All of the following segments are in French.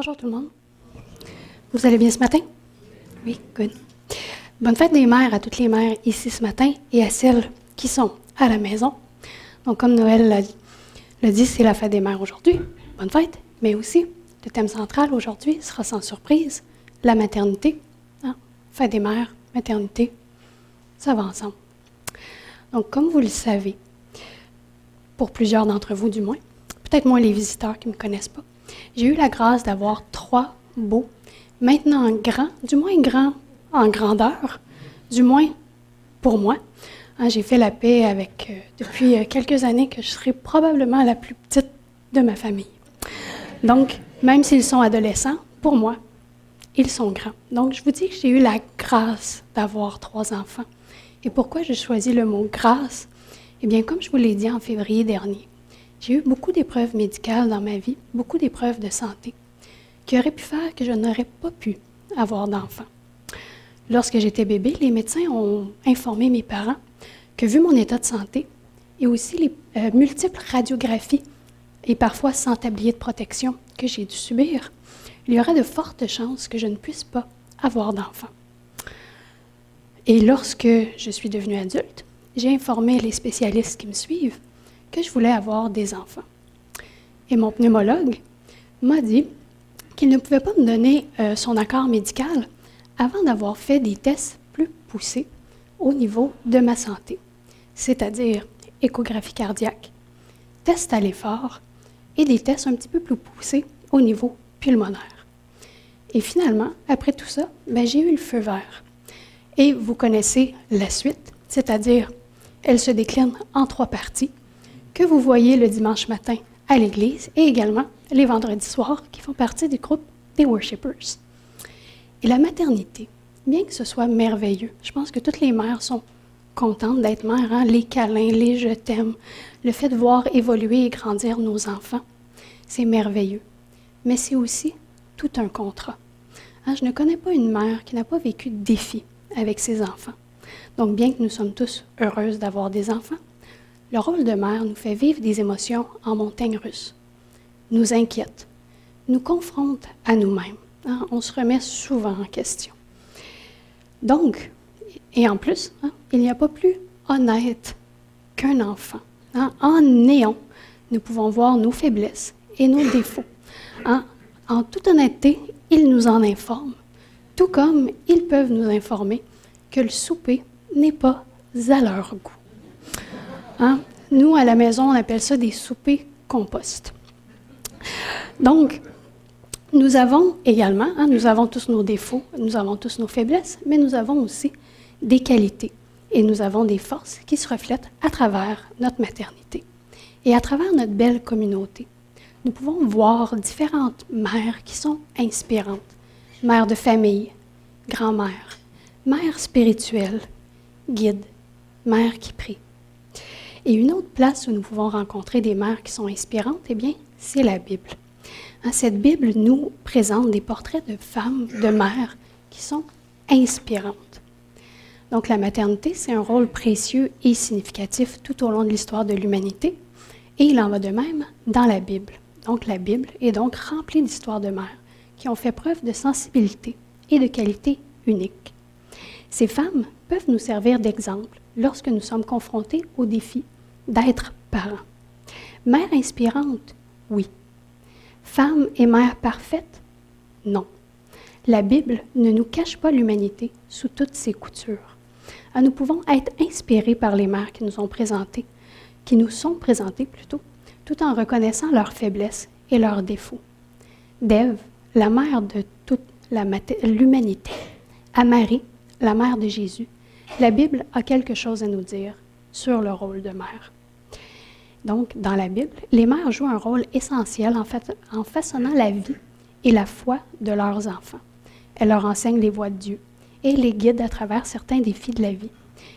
Bonjour tout le monde. Vous allez bien ce matin? Oui, good. Bonne fête des mères à toutes les mères ici ce matin et à celles qui sont à la maison. Donc, comme Noël l'a dit, c'est la fête des mères aujourd'hui. Bonne fête. Mais aussi, le thème central aujourd'hui sera sans surprise, la maternité. Hein? Fête des mères, maternité, ça va ensemble. Donc, comme vous le savez, pour plusieurs d'entre vous du moins, peut-être moins les visiteurs qui ne me connaissent pas, j'ai eu la grâce d'avoir 3 beaux, maintenant grands, du moins grands en grandeur, du moins pour moi. Hein, j'ai fait la paix avec, depuis quelques années, que je serai probablement la plus petite de ma famille. Donc, même s'ils sont adolescents, pour moi, ils sont grands. Donc, je vous dis que j'ai eu la grâce d'avoir 3 enfants. Et pourquoi j'ai choisi le mot « grâce » ? Eh bien, comme je vous l'ai dit en février dernier, j'ai eu beaucoup d'épreuves médicales dans ma vie, beaucoup d'épreuves de santé, qui auraient pu faire que je n'aurais pas pu avoir d'enfant. Lorsque j'étais bébé, les médecins ont informé mes parents que, vu mon état de santé et aussi les multiples radiographies et parfois sans tablier de protection que j'ai dû subir, il y aurait de fortes chances que je ne puisse pas avoir d'enfant. Et lorsque je suis devenue adulte, j'ai informé les spécialistes qui me suivent que je voulais avoir des enfants. Et mon pneumologue m'a dit qu'il ne pouvait pas me donner son accord médical avant d'avoir fait des tests plus poussés au niveau de ma santé, c'est-à-dire échographie cardiaque, tests à l'effort et des tests un petit peu plus poussés au niveau pulmonaire. Et finalement, après tout ça, j'ai eu le feu vert. Et vous connaissez la suite, c'est-à-dire, elle se décline en 3 parties que vous voyez le dimanche matin à l'église et également les vendredis soirs qui font partie du groupe des worshipers. Et la maternité, bien que ce soit merveilleux, je pense que toutes les mères sont contentes d'être mères, hein? Les câlins, les je t'aime, le fait de voir évoluer et grandir nos enfants, c'est merveilleux. Mais c'est aussi tout un contrat. Hein? Je ne connais pas une mère qui n'a pas vécu de défis avec ses enfants. Donc, bien que nous sommes tous heureuses d'avoir des enfants, le rôle de mère nous fait vivre des émotions en montagnes russes, nous inquiète, nous confronte à nous-mêmes. Hein? On se remet souvent en question. Donc, et en plus, hein, il n'y a pas plus honnête qu'un enfant. Hein? En néant, nous pouvons voir nos faiblesses et nos défauts. Hein? En toute honnêteté, ils nous en informent, tout comme ils peuvent nous informer que le souper n'est pas à leur goût. Hein? Nous, à la maison, on appelle ça des soupers compost. Donc, nous avons également, hein, nous avons tous nos défauts, nous avons tous nos faiblesses, mais nous avons aussi des qualités et nous avons des forces qui se reflètent à travers notre maternité et à travers notre belle communauté. Nous pouvons voir différentes mères qui sont inspirantes, mères de famille, grand-mères, mères spirituelles, guides, mères qui prient. Et une autre place où nous pouvons rencontrer des mères qui sont inspirantes, eh bien, c'est la Bible. Hein, cette Bible nous présente des portraits de femmes, de mères qui sont inspirantes. Donc, la maternité, c'est un rôle précieux et significatif tout au long de l'histoire de l'humanité, et il en va de même dans la Bible. Donc, la Bible est donc remplie d'histoires de mères qui ont fait preuve de sensibilité et de qualité unique. Ces femmes peuvent nous servir d'exemple lorsque nous sommes confrontés au défi d'être parents. Mère inspirante, oui. Femme et mère parfaite, non. La Bible ne nous cache pas l'humanité sous toutes ses coutures. Nous pouvons être inspirés par les mères qui nous sont présentées plutôt, tout en reconnaissant leurs faiblesses et leurs défauts. D'Ève, la mère de toute l'humanité, à Marie, la mère de Jésus, la Bible a quelque chose à nous dire sur le rôle de mère. Donc, dans la Bible, les mères jouent un rôle essentiel en façonnant la vie et la foi de leurs enfants. Elles leur enseignent les voies de Dieu et les guident à travers certains défis de la vie.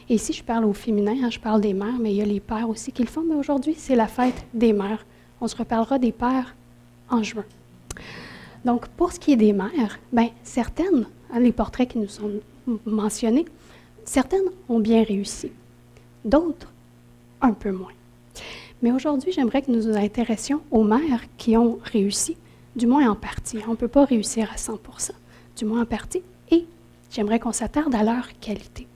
Et ici, je parle au féminin, hein, je parle des mères, mais il y a les pères aussi qui le font. Mais aujourd'hui, c'est la fête des mères. On se reparlera des pères en juin. Donc, pour ce qui est des mères, certaines, hein, les portraits qui nous sont mentionnés, certaines ont bien réussi, d'autres un peu moins. Mais aujourd'hui, j'aimerais que nous nous intéressions aux mères qui ont réussi du moins en partie. On ne peut pas réussir à 100%, du moins en partie. Et j'aimerais qu'on s'attarde à leur qualité.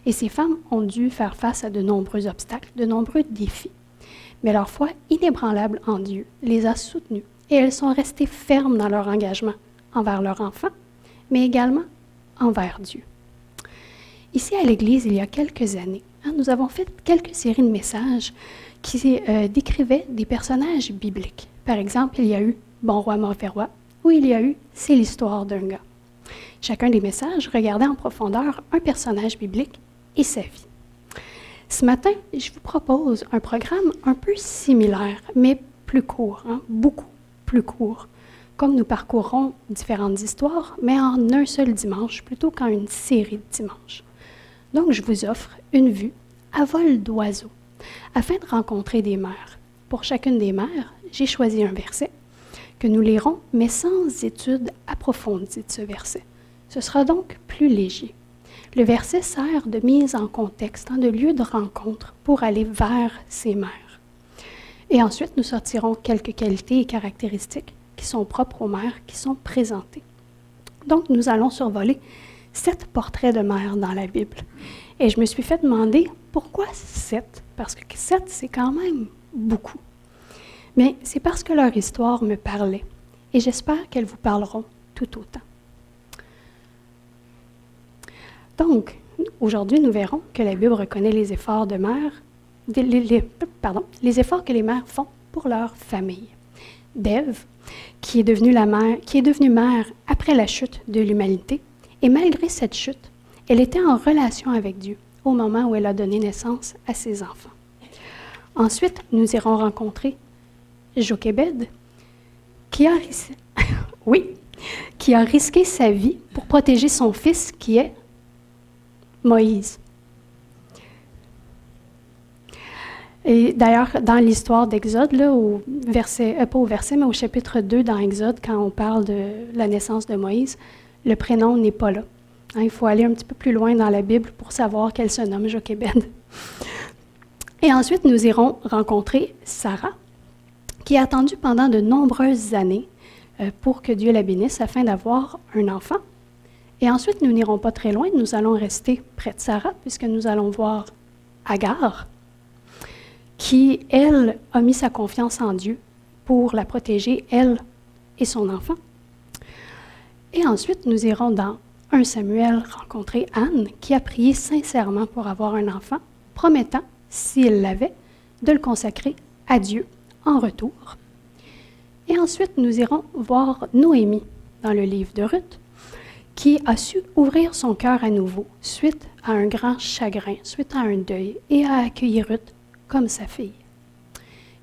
Et ces femmes ont dû faire face à de nombreux obstacles, de nombreux défis. Mais leur foi inébranlable en Dieu les a soutenues et elles sont restées fermes dans leur engagement envers leur enfant, mais également envers Dieu. Ici à l'Église, il y a quelques années, nous avons fait quelques séries de messages qui décrivaient des personnages bibliques. Par exemple, il y a eu « Bon roi, mauvais roi » ou il y a eu « C'est l'histoire d'un gars ». Chacun des messages regardait en profondeur un personnage biblique et sa vie. Ce matin, je vous propose un programme un peu similaire, mais plus court, beaucoup plus court, comme nous parcourrons différentes histoires, mais en un seul dimanche plutôt qu'en une série de dimanches. Donc, je vous offre une vue à vol d'oiseau, afin de rencontrer des mères. Pour chacune des mères, j'ai choisi un verset que nous lirons, mais sans étude approfondie de ce verset. Ce sera donc plus léger. Le verset sert de mise en contexte, de lieu de rencontre pour aller vers ces mères. Et ensuite, nous sortirons quelques qualités et caractéristiques qui sont propres aux mères qui sont présentées. Donc, nous allons survoler 7 portraits de mères dans la Bible. Et je me suis fait demander pourquoi 7? Parce que 7, c'est quand même beaucoup. Mais c'est parce que leur histoire me parlait. Et j'espère qu'elles vous parleront tout autant. Donc, aujourd'hui, nous verrons que la Bible reconnaît les efforts de mères, les efforts que les mères font pour leur famille. d'Ève, qui est devenue mère après la chute de l'humanité, et malgré cette chute, elle était en relation avec Dieu au moment où elle a donné naissance à ses enfants. Ensuite, nous irons rencontrer Jochébed, qui a risqué sa vie pour protéger son fils, qui est Moïse. Et d'ailleurs, dans l'histoire d'Exode, là, au chapitre 2 dans Exode, quand on parle de la naissance de Moïse, le prénom n'est pas là. Il faut aller un petit peu plus loin dans la Bible pour savoir qu'elle se nomme Jochébed. Et ensuite, nous irons rencontrer Sarah, qui a attendu pendant de nombreuses années pour que Dieu la bénisse afin d'avoir un enfant. Et ensuite, nous n'irons pas très loin, nous allons rester près de Sarah, puisque nous allons voir Agar, qui, elle, a mis sa confiance en Dieu pour la protéger, elle et son enfant. Et ensuite, nous irons dans 1 Samuel rencontrer Anne, qui a prié sincèrement pour avoir un enfant, promettant, s'il l'avait, de le consacrer à Dieu en retour. Et ensuite, nous irons voir Noémie dans le livre de Ruth, qui a su ouvrir son cœur à nouveau suite à un grand chagrin, suite à un deuil, et à accueillir Ruth comme sa fille.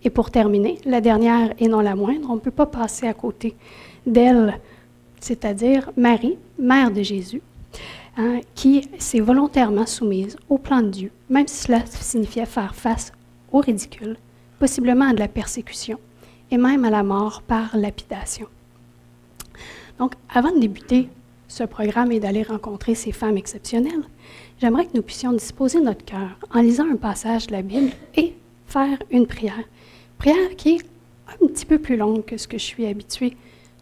Et pour terminer, la dernière et non la moindre, on ne peut pas passer à côté d'elle, c'est-à-dire Marie, mère de Jésus, qui s'est volontairement soumise au plan de Dieu, même si cela signifiait faire face au ridicule, possiblement à de la persécution, et même à la mort par lapidation. Donc, avant de débuter ce programme et d'aller rencontrer ces femmes exceptionnelles, j'aimerais que nous puissions disposer notre cœur en lisant un passage de la Bible et faire une prière. Prière qui est un petit peu plus longue que ce que je suis habituée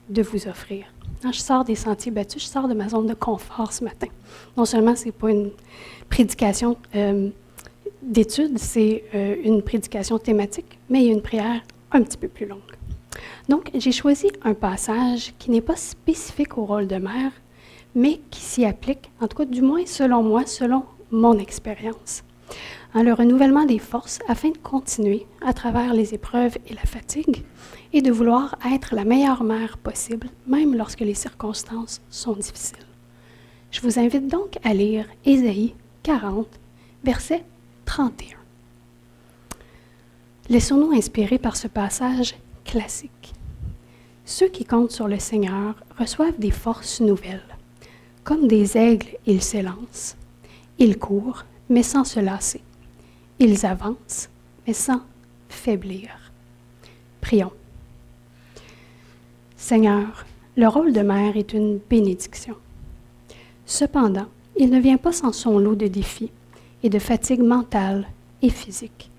de vous offrir. Je sors des sentiers battus, je sors de ma zone de confort ce matin. Non seulement ce n'est pas une prédication d'études, c'est une prédication thématique, mais il y a une prière un petit peu plus longue. Donc, j'ai choisi un passage qui n'est pas spécifique au rôle de mère, mais qui s'y applique, en tout cas du moins selon moi, selon mon expérience. Le renouvellement des forces afin de continuer à travers les épreuves et la fatigue et de vouloir être la meilleure mère possible, même lorsque les circonstances sont difficiles. Je vous invite donc à lire Ésaïe 40, verset 31. Laissons-nous inspirer par ce passage classique. Ceux qui comptent sur le Seigneur reçoivent des forces nouvelles. Comme des aigles, ils s'élancent. Ils courent, mais sans se lasser. Ils avancent, mais sans faiblir. Prions. Seigneur, le rôle de mère est une bénédiction. Cependant, il ne vient pas sans son lot de défis et de fatigue mentale et physique.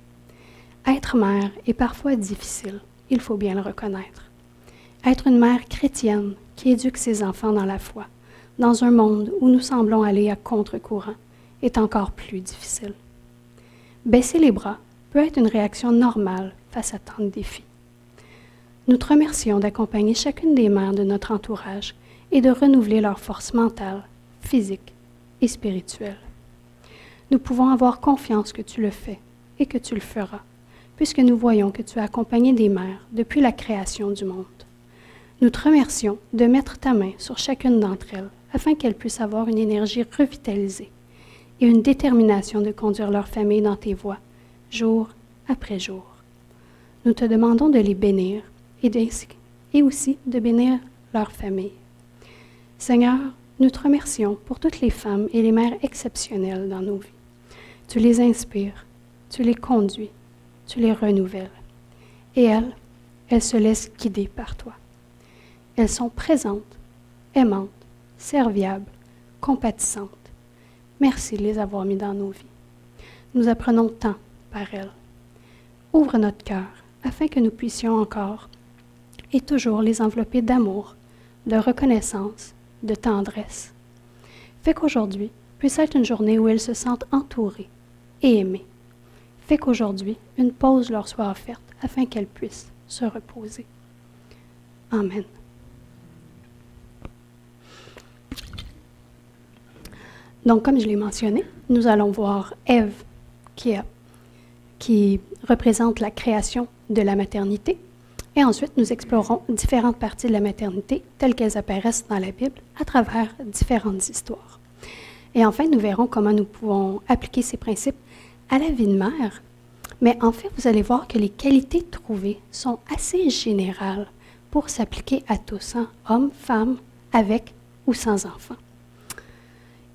Être mère est parfois difficile, il faut bien le reconnaître. Être une mère chrétienne qui éduque ses enfants dans la foi, dans un monde où nous semblons aller à contre-courant, est encore plus difficile. Baisser les bras peut être une réaction normale face à tant de défis. Nous te remercions d'accompagner chacune des mères de notre entourage et de renouveler leur force mentale, physique et spirituelle. Nous pouvons avoir confiance que tu le fais et que tu le feras, puisque nous voyons que tu as accompagné des mères depuis la création du monde. Nous te remercions de mettre ta main sur chacune d'entre elles afin qu'elles puissent avoir une énergie revitalisée et une détermination de conduire leur famille dans tes voies, jour après jour. Nous te demandons de les bénir et aussi de bénir leur famille. Seigneur, nous te remercions pour toutes les femmes et les mères exceptionnelles dans nos vies. Tu les inspires, tu les conduis, tu les renouvelles. Et elles se laissent guider par toi. Elles sont présentes, aimantes, serviables, compatissantes. Merci de les avoir mis dans nos vies. Nous apprenons tant par elles. Ouvre notre cœur afin que nous puissions encore et toujours les envelopper d'amour, de reconnaissance, de tendresse. Fais qu'aujourd'hui puisse être une journée où elles se sentent entourées et aimées. Fais qu'aujourd'hui, une pause leur soit offerte afin qu'elles puissent se reposer. Amen. Donc, comme je l'ai mentionné, nous allons voir Ève qui représente la création de la maternité. Et ensuite, nous explorons différentes parties de la maternité telles qu'elles apparaissent dans la Bible à travers différentes histoires. Et enfin, nous verrons comment nous pouvons appliquer ces principes à la vie de mère. Mais en fait, vous allez voir que les qualités trouvées sont assez générales pour s'appliquer à tous, hein, hommes, femmes, avec ou sans enfants.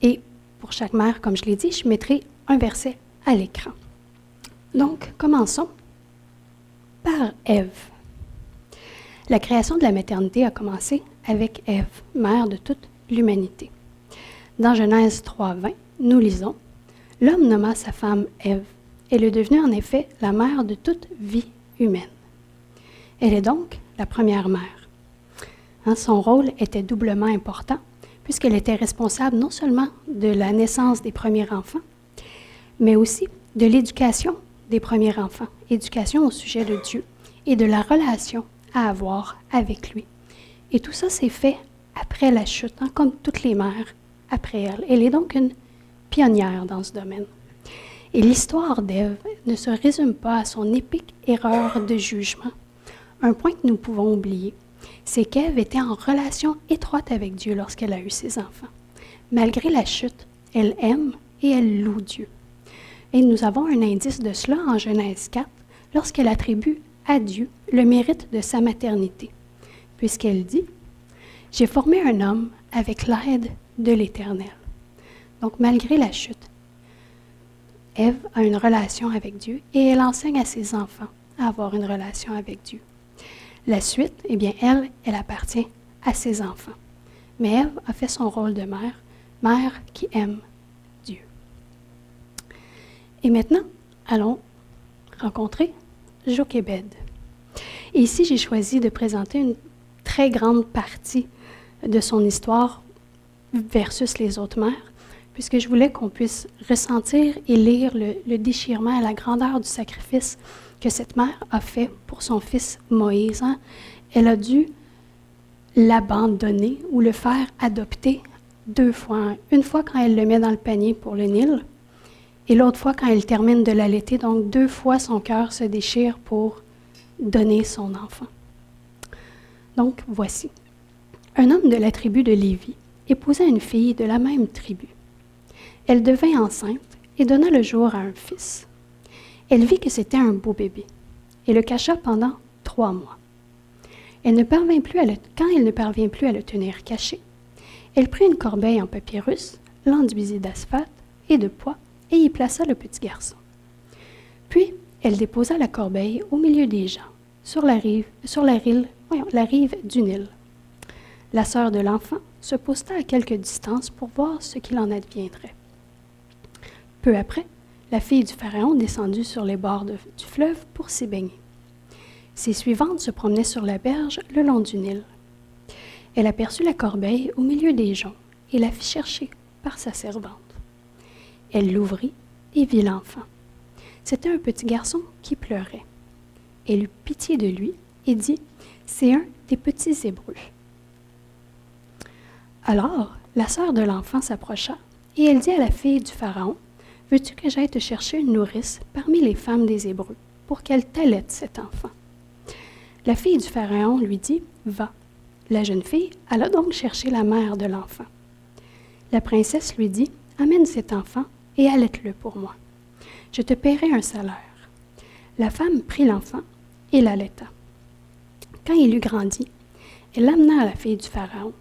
Et pour chaque mère, comme je l'ai dit, je mettrai un verset à l'écran. Donc, commençons par Ève. La création de la maternité a commencé avec Ève, mère de toute l'humanité. Dans Genèse 3:20, nous lisons « L'homme nomma sa femme Ève. Elle est devenue en effet la mère de toute vie humaine. » Elle est donc la première mère. Hein, son rôle était doublement important puisqu'elle était responsable non seulement de la naissance des premiers enfants, mais aussi de l'éducation des premiers enfants, éducation au sujet de Dieu et de la relation à avoir avec lui. Et tout ça s'est fait après la chute, hein, comme toutes les mères après elle. Elle est donc une pionnière dans ce domaine. Et l'histoire d'Ève ne se résume pas à son épique erreur de jugement. Un point que nous pouvons oublier, c'est qu'Ève était en relation étroite avec Dieu lorsqu'elle a eu ses enfants. Malgré la chute, elle aime et elle loue Dieu. Et nous avons un indice de cela en Genèse 4, lorsqu'elle attribue à Dieu le mérite de sa maternité, puisqu'elle dit « J'ai formé un homme avec l'aide de l'Éternel. » Donc, malgré la chute, Ève a une relation avec Dieu et elle enseigne à ses enfants à avoir une relation avec Dieu. La suite, eh bien, elle appartient à ses enfants. Mais Ève a fait son rôle de mère, mère qui aime Dieu. Et maintenant, allons rencontrer Jochébed. Et ici, j'ai choisi de présenter une très grande partie de son histoire versus les autres mères, puisque je voulais qu'on puisse ressentir et lire le déchirement et la grandeur du sacrifice que cette mère a fait pour son fils Moïse. Hein. Elle a dû l'abandonner ou le faire adopter 2 fois. Hein. Une fois quand elle le met dans le panier pour le Nil, et l'autre fois quand elle termine de l'allaiter. Donc 2 fois son cœur se déchire pour donner son enfant. Donc voici. Un homme de la tribu de Lévi épousa une fille de la même tribu. Elle devint enceinte et donna le jour à un fils. Elle vit que c'était un beau bébé et le cacha pendant 3 mois. Quand elle ne parvint plus à le tenir caché, elle prit une corbeille en papyrus, l'enduisit d'asphalte et de pois et y plaça le petit garçon. Puis, elle déposa la corbeille au milieu des gens, sur la rive du Nil. La sœur de l'enfant se posta à quelque distance pour voir ce qu'il en adviendrait. Peu après, la fille du Pharaon descendit sur les bords du fleuve pour s'y baigner. Ses suivantes se promenaient sur la berge le long du Nil. Elle aperçut la corbeille au milieu des joncs et la fit chercher par sa servante. Elle l'ouvrit et vit l'enfant. C'était un petit garçon qui pleurait. Elle eut pitié de lui et dit, « C'est un des petits Hébreux. » Alors, la sœur de l'enfant s'approcha et elle dit à la fille du Pharaon, « Veux-tu que j'aille te chercher une nourrice parmi les femmes des Hébreux pour qu'elle t'allaite cet enfant? » La fille du Pharaon lui dit, « Va. » La jeune fille alla donc chercher la mère de l'enfant. La princesse lui dit, « Amène cet enfant et allaite-le pour moi. Je te paierai un salaire. » La femme prit l'enfant et l'allaita. Quand il eut grandi, elle l'amena à la fille du Pharaon.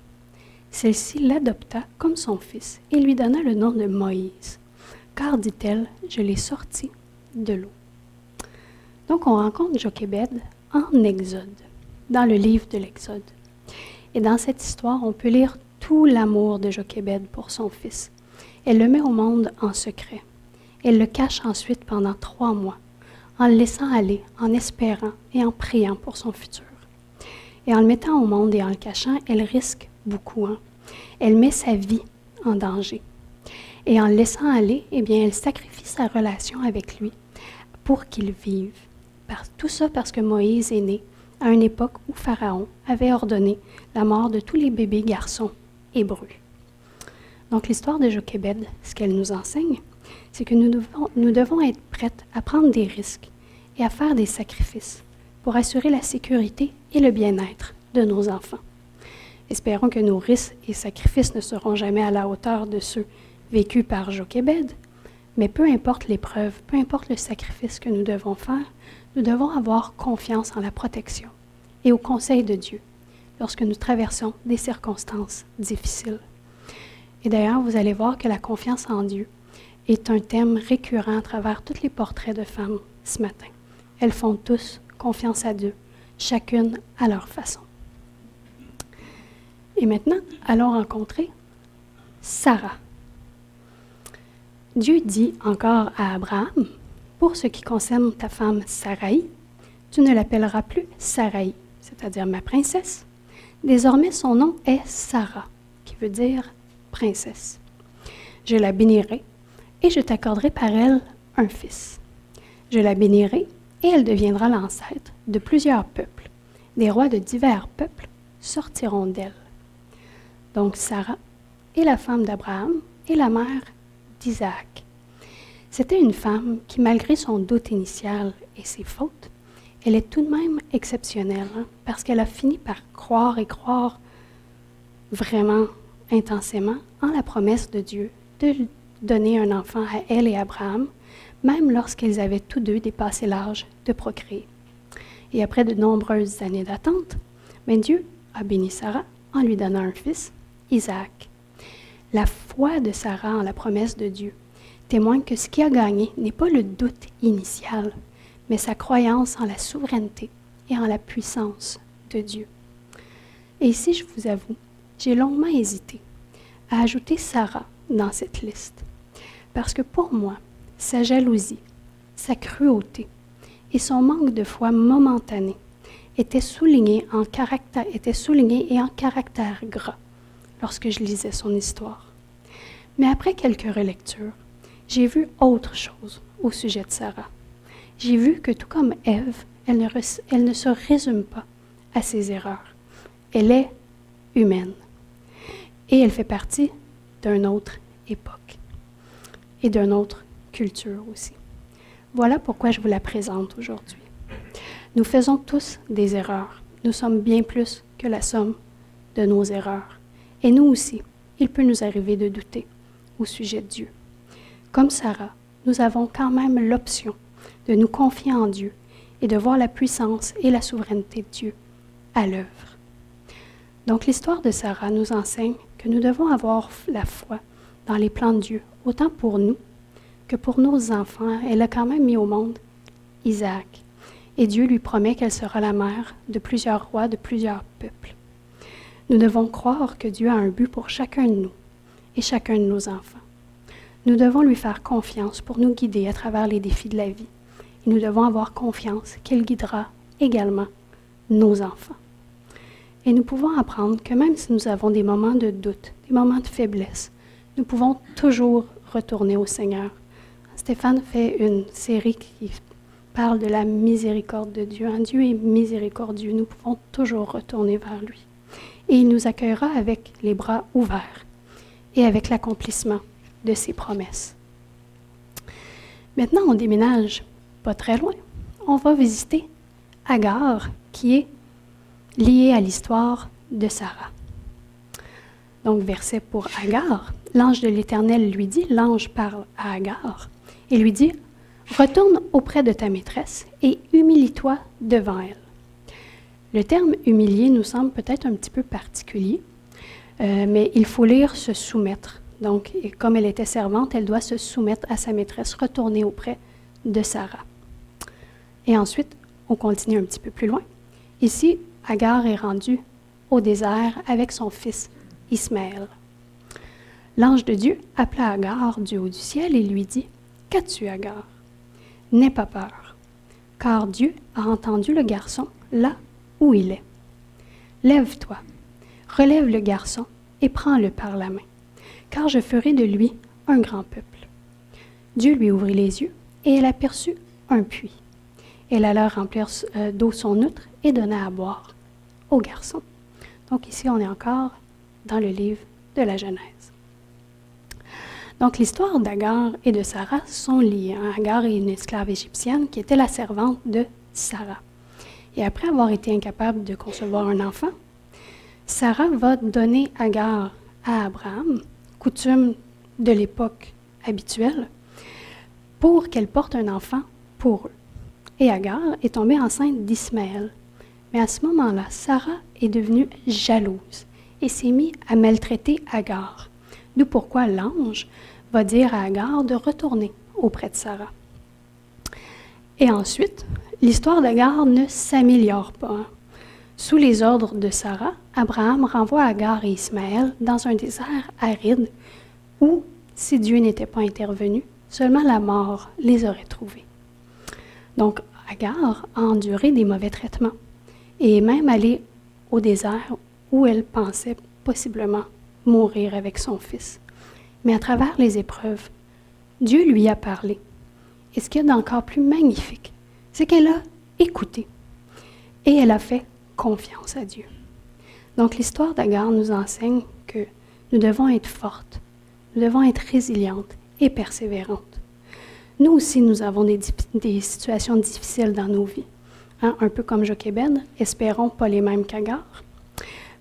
Celle-ci l'adopta comme son fils et lui donna le nom de Moïse, car, dit-elle, je l'ai sorti de l'eau. Donc on rencontre Jochébed en Exode, dans le livre de l'Exode. Et dans cette histoire, on peut lire tout l'amour de Jochébed pour son fils. Elle le met au monde en secret. Elle le cache ensuite pendant 3 mois, en le laissant aller, en espérant et en priant pour son futur. Et en le mettant au monde et en le cachant, elle risque beaucoup. Elle met sa vie en danger. Et en le laissant aller, eh bien, elle sacrifie sa relation avec lui pour qu'il vive. Tout ça parce que Moïse est né à une époque où Pharaon avait ordonné la mort de tous les bébés garçons hébreux. Donc l'histoire de Jochébed, ce qu'elle nous enseigne, c'est que nous devons être prêtes à prendre des risques et à faire des sacrifices pour assurer la sécurité et le bien-être de nos enfants. Espérons que nos risques et sacrifices ne seront jamais à la hauteur de ceux vécus par Jochébed, mais peu importe l'épreuve, peu importe le sacrifice que nous devons faire, nous devons avoir confiance en la protection et au conseil de Dieu lorsque nous traversons des circonstances difficiles. Et d'ailleurs, vous allez voir que la confiance en Dieu est un thème récurrent à travers tous les portraits de femmes ce matin. Elles font tous confiance à Dieu, chacune à leur façon. Et maintenant, allons rencontrer Sarah. Dieu dit encore à Abraham, « Pour ce qui concerne ta femme Saraï, tu ne l'appelleras plus Saraï, c'est-à-dire ma princesse. Désormais, son nom est Sarah, qui veut dire princesse. Je la bénirai et je t'accorderai par elle un fils. Je la bénirai et elle deviendra l'ancêtre de plusieurs peuples. Des rois de divers peuples sortiront d'elle. » Donc Sarah est la femme d'Abraham et la mère d'Isaac. C'était une femme qui, malgré son doute initial et ses fautes, elle est tout de même exceptionnelle, parce qu'elle a fini par croire et croire vraiment intensément en la promesse de Dieu de donner un enfant à elle et à Abraham, même lorsqu'ils avaient tous deux dépassé l'âge de procréer. Et après de nombreuses années d'attente, Dieu a béni Sarah en lui donnant un fils, Isaac. La foi de Sarah en la promesse de Dieu témoigne que ce qui a gagné n'est pas le doute initial, mais sa croyance en la souveraineté et en la puissance de Dieu. Et ici, je vous avoue, j'ai longuement hésité à ajouter Sarah dans cette liste, parce que pour moi, sa jalousie, sa cruauté et son manque de foi momentané étaient soulignés et en caractère gras lorsque je lisais son histoire. Mais après quelques relectures, j'ai vu autre chose au sujet de Sarah. J'ai vu que tout comme Ève, elle ne se résume pas à ses erreurs. Elle est humaine. Et elle fait partie d'une autre époque et d'une autre culture aussi. Voilà pourquoi je vous la présente aujourd'hui. Nous faisons tous des erreurs. Nous sommes bien plus que la somme de nos erreurs. Et nous aussi, il peut nous arriver de douter au sujet de Dieu. Comme Sarah, nous avons quand même l'option de nous confier en Dieu et de voir la puissance et la souveraineté de Dieu à l'œuvre. Donc l'histoire de Sarah nous enseigne que nous devons avoir la foi dans les plans de Dieu, autant pour nous que pour nos enfants. Elle a quand même mis au monde Isaac, et Dieu lui promet qu'elle sera la mère de plusieurs rois, de plusieurs peuples. Nous devons croire que Dieu a un but pour chacun de nous et chacun de nos enfants. Nous devons lui faire confiance pour nous guider à travers les défis de la vie. Et nous devons avoir confiance qu'il guidera également nos enfants. Et nous pouvons apprendre que même si nous avons des moments de doute, des moments de faiblesse, nous pouvons toujours retourner au Seigneur. Stéphane fait une série qui parle de la miséricorde de Dieu. Dieu est miséricordieux, nous pouvons toujours retourner vers lui. Et il nous accueillera avec les bras ouverts et avec l'accomplissement de ses promesses. Maintenant, on déménage pas très loin. On va visiter Agar, qui est liée à l'histoire de Sarah. Donc, verset pour Agar. L'ange de l'Éternel lui dit, l'ange parle à Agar, et lui dit, « Retourne auprès de ta maîtresse et humilie-toi devant elle. » Le terme « humilier » nous semble peut-être un petit peu particulier, mais il faut lire « se soumettre ». Donc, comme elle était servante, elle doit se soumettre à sa maîtresse, retourner auprès de Sarah. Et ensuite, on continue un petit peu plus loin. Ici, Agar est rendue au désert avec son fils Ismaël. L'ange de Dieu appela Agar du haut du ciel et lui dit, « Qu'as-tu, Agar? N'aie pas peur, car Dieu a entendu le garçon là où il est. Lève-toi, relève le garçon et prends-le par la main, car je ferai de lui un grand peuple. » Dieu lui ouvrit les yeux et elle aperçut un puits. Elle alla remplir d'eau son outre et donna à boire au garçon. Donc ici, on est encore dans le livre de la Genèse. Donc l'histoire d'Agar et de Sarah sont liées. Agar est une esclave égyptienne qui était la servante de Sarah. Et après avoir été incapable de concevoir un enfant, Sarah va donner Agar à Abraham, coutume de l'époque habituelle, pour qu'elle porte un enfant pour eux. Et Agar est tombée enceinte d'Ismaël. Mais à ce moment-là, Sarah est devenue jalouse et s'est mise à maltraiter Agar. D'où pourquoi l'ange va dire à Agar de retourner auprès de Sarah. Et ensuite, l'histoire d'Agar ne s'améliore pas. Sous les ordres de Sarah, Abraham renvoie Agar et Ismaël dans un désert aride où, si Dieu n'était pas intervenu, seulement la mort les aurait trouvés. Donc, Agar a enduré des mauvais traitements et est même allée au désert où elle pensait possiblement mourir avec son fils. Mais à travers les épreuves, Dieu lui a parlé. Et ce qu'il y a d'encore plus magnifique, c'est qu'elle a écouté et elle a fait confiance à Dieu. Donc l'histoire d'Agar nous enseigne que nous devons être fortes, nous devons être résilientes et persévérantes. Nous aussi, nous avons des situations difficiles dans nos vies. Un peu comme Jochébed, espérons pas les mêmes qu'Agar.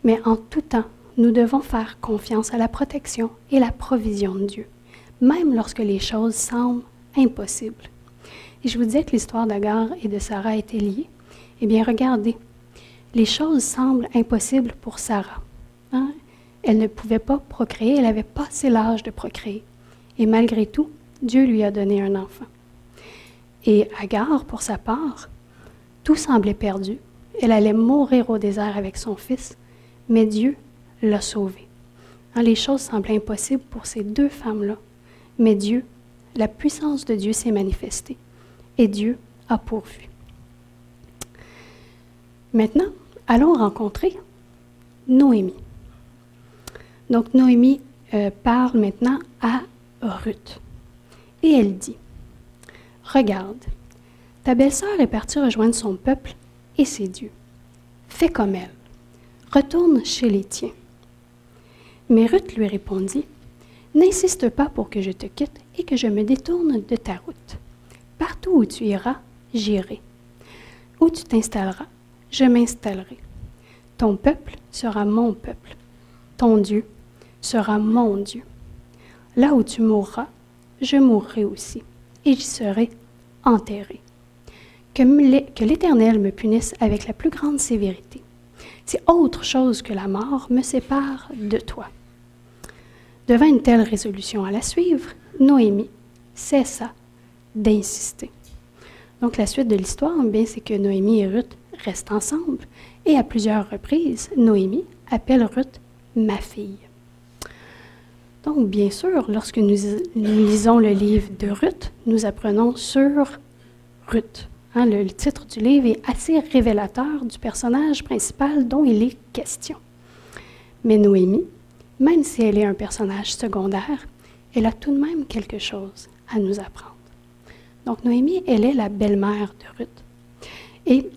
Mais en tout temps, nous devons faire confiance à la protection et la provision de Dieu, même lorsque les choses semblent impossibles. Et je vous disais que l'histoire d'Agar et de Sarah était liée. Eh bien, regardez, les choses semblent impossibles pour Sarah. Elle ne pouvait pas procréer, elle n'avait pas assez l'âge de procréer. Et malgré tout, Dieu lui a donné un enfant. Et Agar, pour sa part, tout semblait perdu. Elle allait mourir au désert avec son fils, mais Dieu l'a sauvée. Les choses semblaient impossibles pour ces deux femmes-là, mais Dieu, la puissance de Dieu s'est manifestée et Dieu a pourvu. Maintenant, allons rencontrer Noémie. Donc, Noémie parle maintenant à Ruth. Et elle dit, « Regarde, ta belle-sœur est partie rejoindre son peuple et ses dieux. Fais comme elle. Retourne chez les tiens. » Mais Ruth lui répondit, « N'insiste pas pour que je te quitte et que je me détourne de ta route. Partout où tu iras, j'irai. Où tu t'installeras, je m'installerai. Ton peuple sera mon peuple. Ton Dieu sera mon Dieu. Là où tu mourras, je mourrai aussi, et j'y serai enterré. Que l'Éternel me punisse avec la plus grande sévérité. Si autre chose que la mort me sépare de toi. » Devant une telle résolution à la suivre, Noémie cessa d'insister. Donc la suite de l'histoire, bien, c'est que Noémie et Ruth restent ensemble, et à plusieurs reprises, Noémie appelle Ruth « ma fille ». Donc, bien sûr, lorsque nous lisons le livre de Ruth, nous apprenons sur Ruth. Hein, le titre du livre est assez révélateur du personnage principal dont il est question. Mais Noémie, même si elle est un personnage secondaire, elle a tout de même quelque chose à nous apprendre. Donc Noémie, elle est la belle-mère de Ruth. Et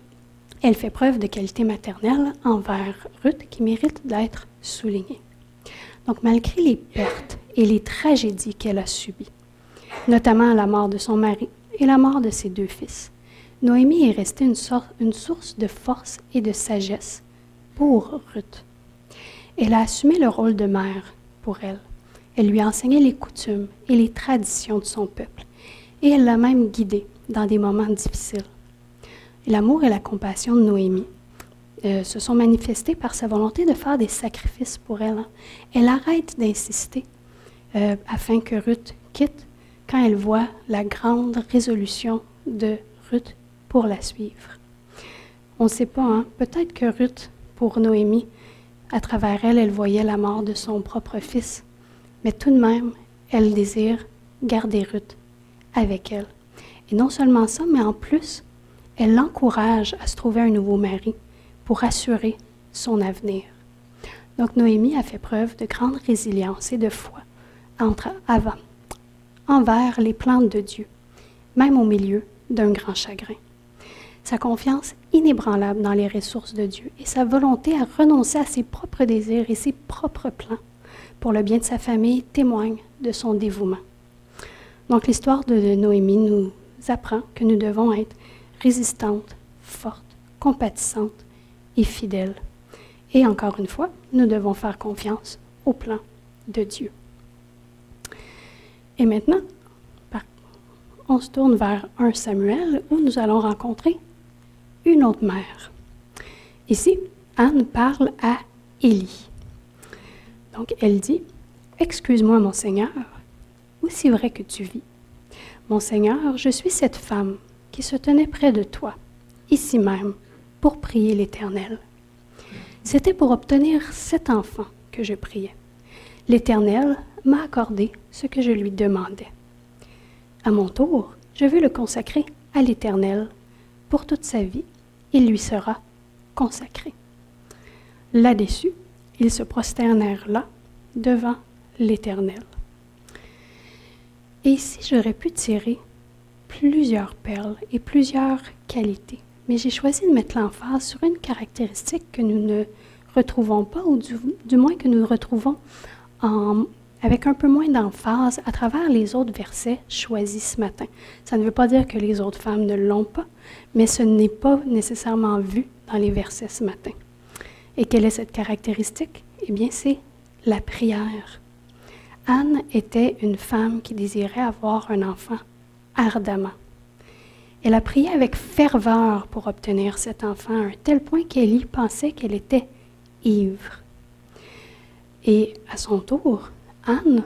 elle fait preuve de qualité maternelle envers Ruth qui mérite d'être soulignée. Donc malgré les pertes et les tragédies qu'elle a subies, notamment la mort de son mari et la mort de ses 2 fils, Noémie est restée une source de force et de sagesse pour Ruth. Elle a assumé le rôle de mère pour elle. Elle lui a enseigné les coutumes et les traditions de son peuple. Et elle l'a même guidée dans des moments difficiles. L'amour et la compassion de Noémie se sont manifestés par sa volonté de faire des sacrifices pour elle. Elle arrête d'insister afin que Ruth quitte quand elle voit la grande résolution de Ruth pour la suivre. On ne sait pas, hein? Peut-être que Ruth, pour Noémie, à travers elle, elle voyait la mort de son propre fils. Mais tout de même, elle désire garder Ruth avec elle. Et non seulement ça, mais en plus, elle l'encourage à se trouver un nouveau mari pour assurer son avenir. Donc Noémie a fait preuve de grande résilience et de foi envers les plans de Dieu, même au milieu d'un grand chagrin. Sa confiance inébranlable dans les ressources de Dieu et sa volonté à renoncer à ses propres désirs et ses propres plans pour le bien de sa famille témoignent de son dévouement. Donc l'histoire de Noémie nous apprend que nous devons être résistantes, fortes, compatissantes et fidèles. Et encore une fois, nous devons faire confiance au plan de Dieu. Et maintenant, on se tourne vers 1 Samuel où nous allons rencontrer une autre mère. Ici, Anne parle à Élie. Donc, elle dit, « Excuse-moi, mon Seigneur, aussi vrai que tu vis. Mon Seigneur, je suis cette femme qui se tenait près de toi, ici même, pour prier l'Éternel. C'était pour obtenir cet enfant que je priais. L'Éternel m'a accordé ce que je lui demandais. À mon tour, je veux le consacrer à l'Éternel. Pour toute sa vie, il lui sera consacré. » Là-dessus, ils se prosternèrent là, devant l'Éternel. Et ici, j'aurais pu tirer plusieurs perles et plusieurs qualités, mais j'ai choisi de mettre l'emphase sur une caractéristique que nous ne retrouvons pas, ou du moins que nous retrouvons avec un peu moins d'emphase à travers les autres versets choisis ce matin. Ça ne veut pas dire que les autres femmes ne l'ont pas, mais ce n'est pas nécessairement vu dans les versets ce matin. Et quelle est cette caractéristique? Eh bien, c'est la prière. Anne était une femme qui désirait avoir un enfant ardemment. Elle a prié avec ferveur pour obtenir cet enfant, à un tel point qu'Élie pensait qu'elle était ivre. Et à son tour, Anne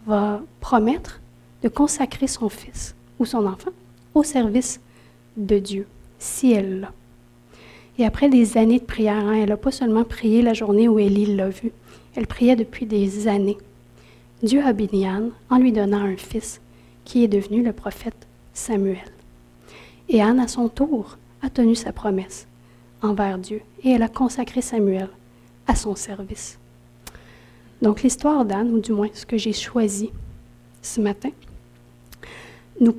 va promettre de consacrer son fils ou son enfant au service de Dieu, si elle l'a. Et après des années de prière, elle n'a pas seulement prié la journée où Élie l'a vue, elle priait depuis des années. Dieu a béni Anne en lui donnant un fils qui est devenu le prophète Samuel. Et Anne, à son tour, a tenu sa promesse envers Dieu et elle a consacré Samuel à son service. Donc l'histoire d'Anne, ou du moins ce que j'ai choisi ce matin, nous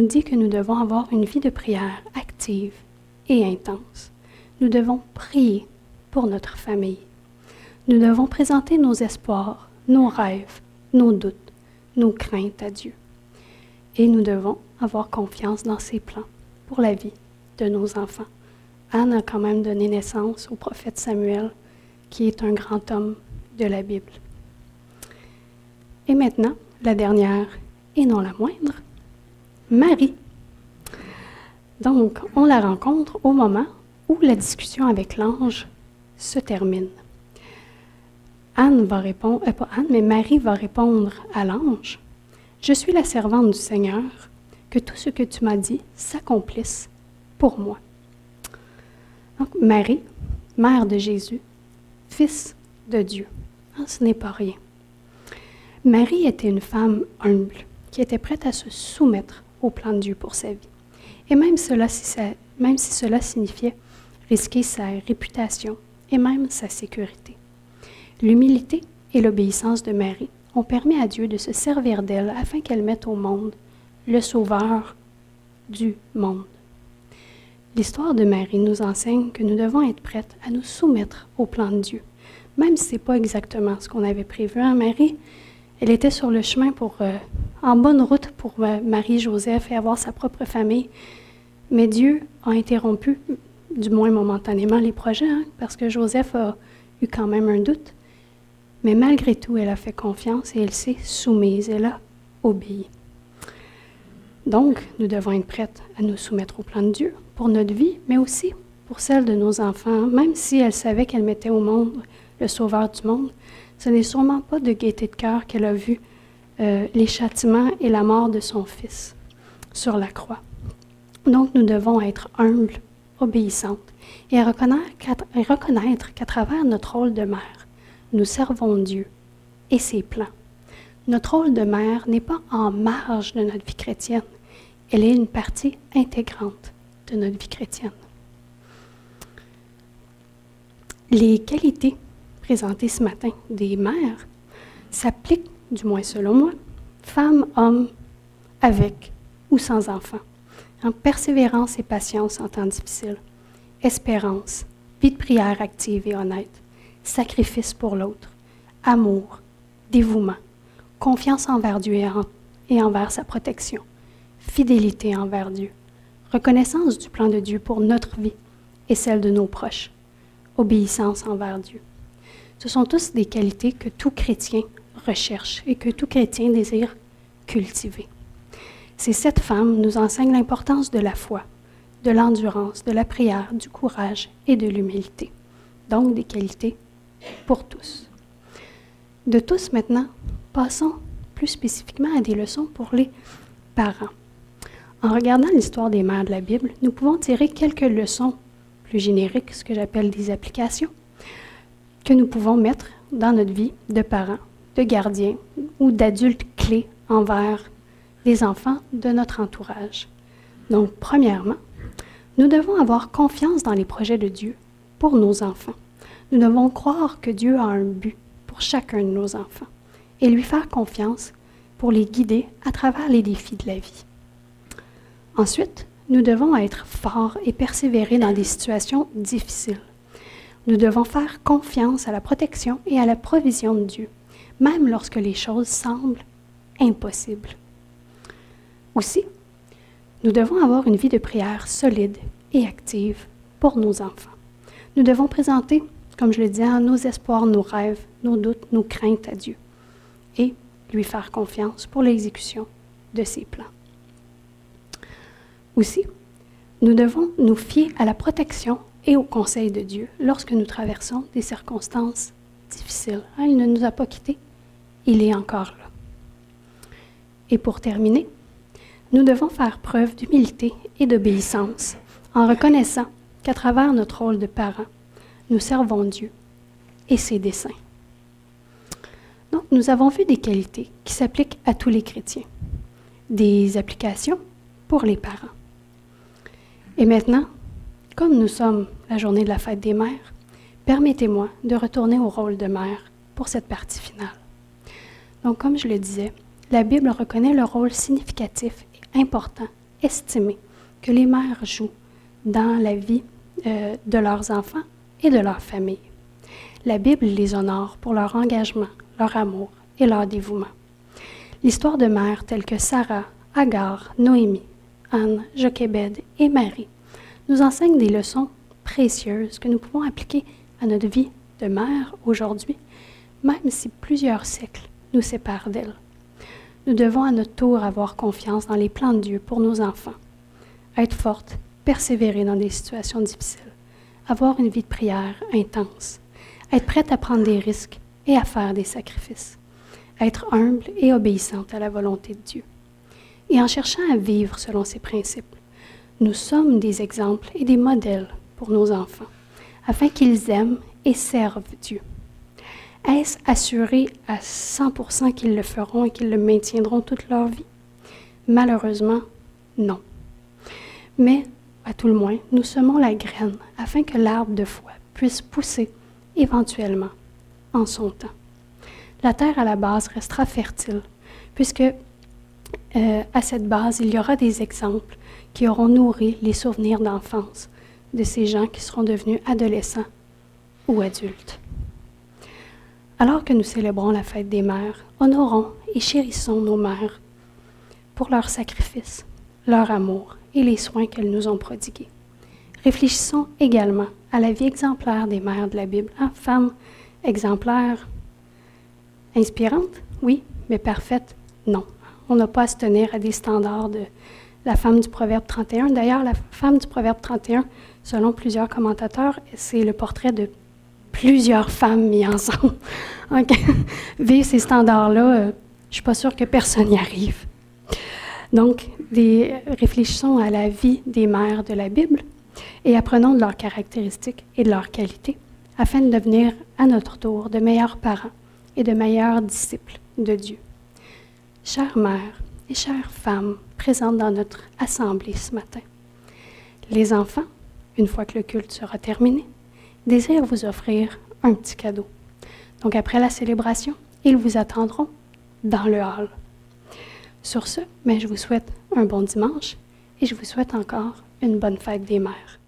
dit que nous devons avoir une vie de prière active et intense. Nous devons prier pour notre famille. Nous devons présenter nos espoirs, nos rêves, nos doutes, nos craintes à Dieu. Et nous devons avoir confiance dans ses plans pour la vie de nos enfants. Anne a quand même donné naissance au prophète Samuel, qui est un grand homme de la Bible. Et maintenant, la dernière et non la moindre, Marie. Donc, on la rencontre au moment où la discussion avec l'ange se termine. Anne va répondre, pas Anne, mais Marie va répondre à l'ange, « Je suis la servante du Seigneur, que tout ce que tu m'as dit s'accomplisse pour moi. » Donc, Marie, mère de Jésus, fils de Dieu, ce n'est pas rien. Marie était une femme humble, qui était prête à se soumettre au plan de Dieu pour sa vie. et même si cela signifiait risquer sa réputation et même sa sécurité. L'humilité et l'obéissance de Marie ont permis à Dieu de se servir d'elle afin qu'elle mette au monde le Sauveur du monde. L'histoire de Marie nous enseigne que nous devons être prêtes à nous soumettre au plan de Dieu, même si ce n'est pas exactement ce qu'on avait prévu. Marie, elle était sur le chemin en bonne route pour Marie-Joseph et avoir sa propre famille, mais Dieu a interrompu, du moins momentanément, les projets, parce que Joseph a eu quand même un doute. Mais malgré tout, elle a fait confiance et elle s'est soumise, elle a obéi. Donc, nous devons être prêtes à nous soumettre au plan de Dieu pour notre vie, mais aussi pour celle de nos enfants. Même si elle savait qu'elle mettait au monde le Sauveur du monde, ce n'est sûrement pas de gaieté de cœur qu'elle a vu les châtiments et la mort de son fils sur la croix. Donc, nous devons être humbles, obéissantes et reconnaître qu'à travers notre rôle de mère, nous servons Dieu et ses plans. Notre rôle de mère n'est pas en marge de notre vie chrétienne. Elle est une partie intégrante de notre vie chrétienne. Les qualités présentées ce matin des mères s'appliquent, du moins selon moi, femmes, hommes, avec ou sans enfants. Persévérance et patience en temps difficile, espérance, vie de prière active et honnête, sacrifice pour l'autre, amour, dévouement, confiance envers Dieu et envers sa protection, fidélité envers Dieu, reconnaissance du plan de Dieu pour notre vie et celle de nos proches, obéissance envers Dieu. Ce sont tous des qualités que tout chrétien recherche et que tout chrétien désire cultiver. Ces 7 femmes nous enseignent l'importance de la foi, de l'endurance, de la prière, du courage et de l'humilité. Donc des qualités pour tous. De tous maintenant, passons plus spécifiquement à des leçons pour les parents. En regardant l'histoire des mères de la Bible, nous pouvons tirer quelques leçons plus génériques, ce que j'appelle des applications, que nous pouvons mettre dans notre vie de parents, de gardiens ou d'adultes clés envers les enfants de notre entourage. Donc, premièrement, nous devons avoir confiance dans les projets de Dieu pour nos enfants. Nous devons croire que Dieu a un but pour chacun de nos enfants et lui faire confiance pour les guider à travers les défis de la vie. Ensuite, nous devons être forts et persévérer dans des situations difficiles. Nous devons faire confiance à la protection et à la provision de Dieu, même lorsque les choses semblent impossibles. Aussi, nous devons avoir une vie de prière solide et active pour nos enfants. Nous devons présenter, comme je le disais, nos espoirs, nos rêves, nos doutes, nos craintes à Dieu et lui faire confiance pour l'exécution de ses plans. Aussi, nous devons nous fier à la protection et au conseil de Dieu lorsque nous traversons des circonstances difficiles. Il ne nous a pas quittés, il est encore là. Et pour terminer, nous devons faire preuve d'humilité et d'obéissance en reconnaissant qu'à travers notre rôle de parents, nous servons Dieu et ses desseins. Donc, nous avons vu des qualités qui s'appliquent à tous les chrétiens, des applications pour les parents. Et maintenant, comme nous sommes la journée de la fête des mères, permettez-moi de retourner au rôle de mère pour cette partie finale. Donc, comme je le disais, la Bible reconnaît le rôle significatif et important, estimé, que les mères jouent dans la vie de leurs enfants et de leur famille. La Bible les honore pour leur engagement, leur amour et leur dévouement. L'histoire de mères telles que Sarah, Agar, Noémie, Anne, Jochébed et Marie nous enseigne des leçons précieuses que nous pouvons appliquer à notre vie de mère aujourd'hui, même si plusieurs siècles nous séparent d'elle. Nous devons à notre tour avoir confiance dans les plans de Dieu pour nos enfants, être fortes, persévérer dans des situations difficiles, avoir une vie de prière intense, être prête à prendre des risques et à faire des sacrifices, être humble et obéissante à la volonté de Dieu. Et en cherchant à vivre selon ces principes, nous sommes des exemples et des modèles pour nos enfants, afin qu'ils aiment et servent Dieu. Est-ce assuré à 100% qu'ils le feront et qu'ils le maintiendront toute leur vie? Malheureusement, non. Mais, à tout le moins, nous semons la graine afin que l'arbre de foi puisse pousser éventuellement en son temps. La terre à la base restera fertile, puisque à cette base, il y aura des exemples qui auront nourri les souvenirs d'enfance de ces gens qui seront devenus adolescents ou adultes. Alors que nous célébrons la fête des mères, honorons et chérissons nos mères pour leur sacrifice, leur amour et les soins qu'elles nous ont prodigués. Réfléchissons également à la vie exemplaire des mères de la Bible. Femmes exemplaires, inspirantes, oui, mais parfaites, non. On n'a pas à se tenir à des standards de la femme du Proverbe 31. D'ailleurs, la femme du Proverbe 31, selon plusieurs commentateurs, c'est le portrait de plusieurs femmes mises ensemble. Vivre ces standards-là, je ne suis pas sûre que personne n'y arrive. Donc, réfléchissons à la vie des mères de la Bible et apprenons de leurs caractéristiques et de leurs qualités afin de devenir à notre tour de meilleurs parents et de meilleurs disciples de Dieu. Chères mères et chères femmes présentes dans notre assemblée ce matin, les enfants, une fois que le culte sera terminé, désirent vous offrir un petit cadeau. Donc, après la célébration, ils vous attendront dans le hall. Sur ce, je vous souhaite un bon dimanche et je vous souhaite encore une bonne fête des mères.